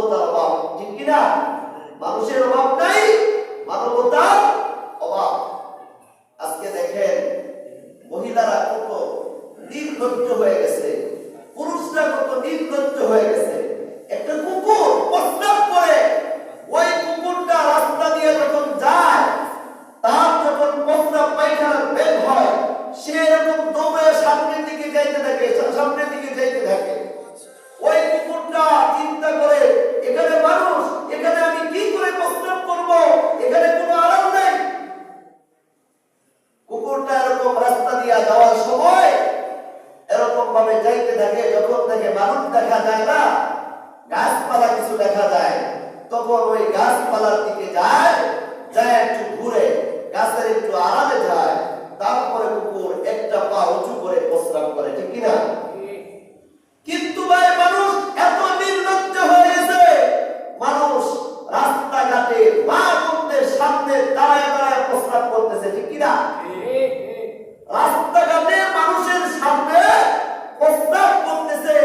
মানবতার অভাব, ঠিক কিনা? মানুষের অভাব নাই, মানবতার অভাব। আজকে দেখেন মহিলারা কত নির্লজ্জ হয়ে গেছে, পুরুষরা কত নির্লজ্জ হয়ে গেছে। একটা কুকুর প্রস্রাব করে, ওই কুকুরটা রাস্তা দিয়ে যখন যায়, তার যখন প্রস্রাব পায়খানার বের হয়, সে এরকম দৌড়ে সামনের দিকে যাইতে থাকে, সামনের দিকে যাইতে থাকে। ওই কুকুরটা চিন্তা করে, এখানে মানুষ, এখানে আমি কি করে প্রস্রাব করব, এখানে কোনো আরাম নেই। কুকুরটা এরকম রাস্তা দিয়ে যাওয়ার সময় এরকম ভাবে যাইতে থাকে, যখন দেখে মানুষ দেখা যায় না, গাছপালা কিছু দেখা যায়, তখন ওই গাছপালার দিকে যায়, যায় একটু ঘুরে গাছের একটু আড়ালে যায়, তারপরে কুকুর একটা পা উঁচু করে প্রস্রাব করে, ঠিক কিনা? কিন্তু ভাই মানুষ এত নির্লজ্জ হয়ে গেছে, মানুষ রাস্তাঘাটে মা বোনদের সামনে দাঁড়ায় দাঁড়ায় প্রস্রাব করতেছে, ঠিক কিনা? রাস্তাঘাটে মানুষের সামনে প্রস্রাব করতেছে,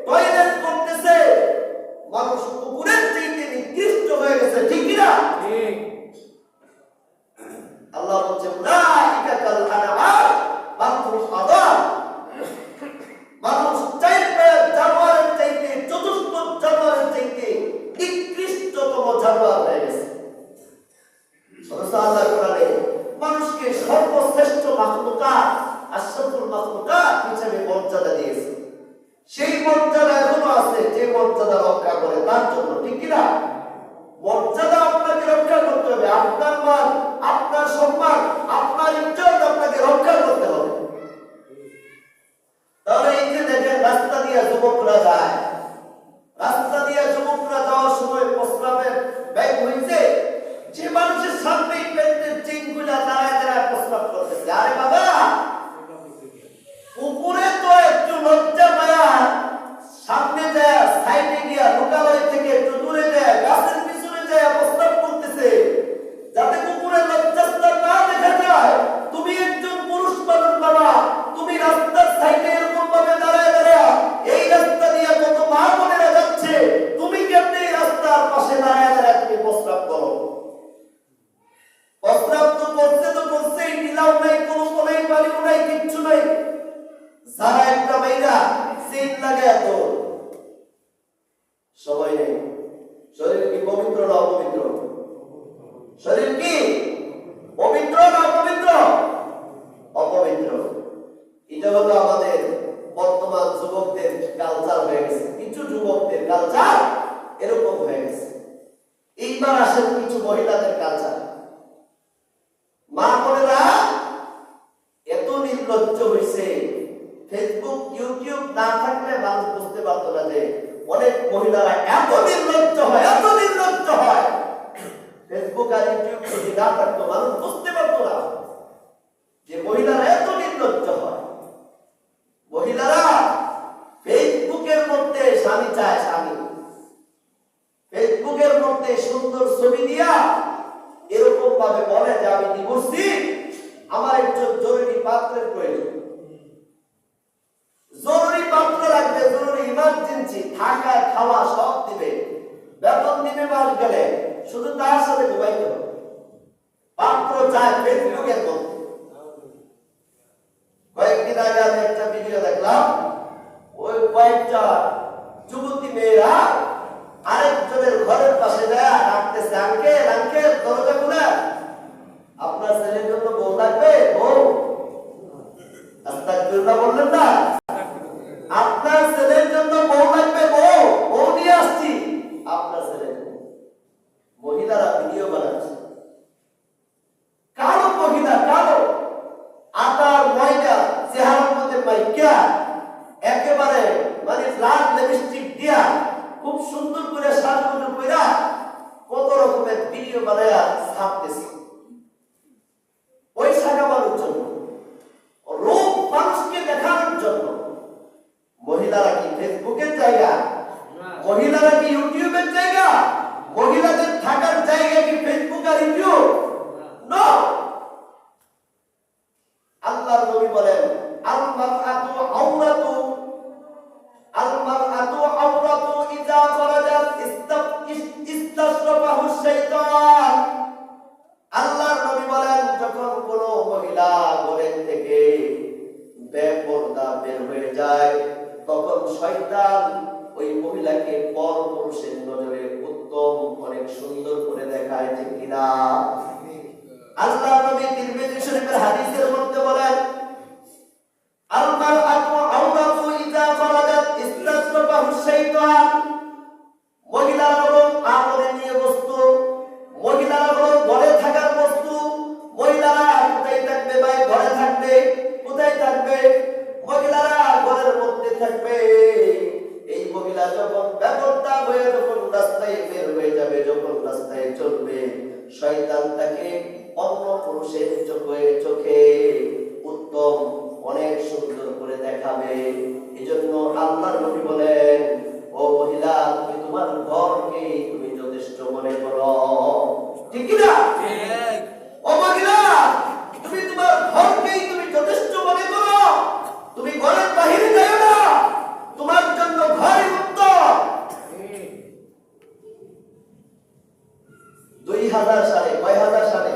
টয়লেট করতেছে। মানুষ কুকুরের চাইতে নিকৃষ্ট হয়ে গেছে, ঠিক কিনা? আল্লাহ বলছে উলাইকা কাল আনআম বাল হুম আযাব। মানুষ চাইতে জানোয়ারের চাইতে, চতুষ্প জানোয়ারের চাইতে নিকৃষ্টতম জানোয়ার হয়ে গেছে। আল্লাহ কোরআনে মানুষকে সর্বশ্রেষ্ঠ মাখলুকাত, আশরাফুল মাখলুকাত হিসেবে মর্যাদা দিয়েছে। সেই মর্যাদা এখনো আছে, যে মর্যাদা রক্ষা করে তার জন্য, ঠিক কিনা? মর্যাদা আপনাকে রক্ষা করতে হবে, আপনার মান, আপনার সম্মান, আপনার ইজ্জত আপনাকে রক্ষা করতে হবে। তাহলে এই যে দেখেন রাস্তা দিয়ে যুবকরা যায়, রাস্তা দিয়ে যুবকরা যাওয়ার সময় প্রস্রাবের ব্যাগ হয়েছে, যে মানুষের সামনে পেটের চেইনগুলা দাঁড়ায় দাঁড়ায় প্রস্রাব করতেছে। আরে বাবা, উপরে তো একটু লজ্জা পায়া সামনে যায়, সাইডে গিয়া লোকালয় থেকে একটু দূরে যায়, গাছের পিছনে যায় প্রস্রাব করতেছে, যাতে কুকুরের লজ্জাস্থান না দেখা যায়। তুমি একজন পুরুষ মানুষ বাবা, তুমি রাস্তার সাইডে এরকম ভাবে দাঁড়ায় দাঁড়ায়, এই রাস্তা দিয়ে কত মা বোনেরা যাচ্ছে, তুমি কেমনে রাস্তার পাশে দাঁড়ায় দাঁড়ায় তুমি প্রস্রাব করো? প্রস্রাব তো করছেই, নীলাও নাই, কোনো কোনাই বালিও নাই, কিচ্ছু নাই। যারা একটা মাইরা সিট লাগায় তো সবাই নেই। শরীর কি পবিত্র না অপবিত্র? শরীর কি পবিত্র না অপবিত্র? অপবিত্র। এটা হলো আমাদের বর্তমান যুবকদের কালচার হয়ে গেছে। কিছু যুবকদের কালচার এরকম হয়ে গেছে। এইবার আসেন কিছু মহিলাদের কালচার। মা বোনেরা এত নির্লজ্জ হয়েছে, ফেসবুক ইউটিউব না থাকলে মানুষ বুঝতে পারতো না যে অনেক মহিলারা এত নির্লজ্জ হয়, এত নির্লজ্জ হয়। ফেসবুক আর ইউটিউব যদি না থাকতো মানুষ বুঝতে পারতো না যে মহিলারা এত নির্লজ্জ হয়। মহিলারা ফেসবুকের মধ্যে স্বামী চায়, স্বামী ফেসবুকের মধ্যে সুন্দর ছবি দিয়া এরকম ভাবে বলে যে আমি ডিভোর্সি, আমার একজন জরুরি পাত্রের প্রয়োজন, জরুরি পাত্র লাগবে, জরুরি ইমার্জেন্সি, থাকা খাওয়া সব দিবে, বেতন দিবে মাস গেলে, শুধু তার সাথে ঘুমাইতে হবে। পাত্র চায় ফেসবুকের মধ্যে। কয়েকদিন আগে আমি একটা ভিডিও দেখলাম, ওই কয়েকটা যুবতী মেয়েরা আরেকজনের ঘরের পাশে যায় ডাকতেছে, আঙ্কেল আঙ্কেল দরজা খুলে, আপনার ছেলের জন্য বউ লাগবে, বউ। আস্তাগফিরুল্লাহ বললেন না, আপনার ছেলের জন্য বউ লাগবে, বউ, বউ নিয়ে আসছি আপনার ছেলে। মহিলারা ভিডিও বানাচ্ছে, কালো মহিলা, কালো আটার ময়দা চেহারার মধ্যে মাইকা একেবারে মানে লাল লিপস্টিক দিয়া খুব সুন্দর করে সাজগুজু কইরা কত রকমের ভিডিও বানায়া ছাপতেছে পয়সা কামানোর জন্য, রূপ মানুষকে দেখানোর জন্য। মহিলারা কি ফেসবুকের জায়গা? মহিলারা কি ইউটিউবের জায়গা? মহিলাদের থাকার জায়গা কি ফেসবুক আর ইউটিউব? নো। আল্লাহর নবী বলেন আল মারআতু আওরাতু, আল মারআতু আওরাতু ইযা খরাজাত মহিলাকে পর পুরুষের নজরে উত্তম অনেক সুন্দর করে দেখায়, ঠিক কিনা? আল্লাহ নবী তিরমিজি শরীফের হাদিসের মধ্যে বলেন, আল-মারআতু আওরাতু ইযা খারাজাত ইসতাসরাফাহু শাইতান। মহিলারা হলো আদরণীয় বস্তু, মহিলারা হলো ঘরে থাকার বস্তু। মহিলারা কোথায় থাকবে ভাই? ঘরে থাকবে। কোথায় থাকবে? মহিলারা ঘরের মধ্যে থাকবে। এই মহিলা যখন ব্যাপারটা হয়ে যখন রাস্তায় বের হয়ে যাবে, যখন রাস্তায় চলবে, শয়তান তাকে অন্য পুরুষের চোখে উত্তম অনেক সুন্দর করে দেখাবে। এজন্য আল্লাহর নবী বলেন, ও মহিলা, তুমি তোমার ঘরকে তুমি যথেষ্ট মনে করো, ঠিক কি না? ঠিক। ও মহিলা, তুমি তোমার ঘরকে তুমি যথেষ্ট মনে করো। তুমি ঘরের বাইরে যাও না, তোমার জন্য ঘরই উত্তম। 2000 সালে, 9000 সালে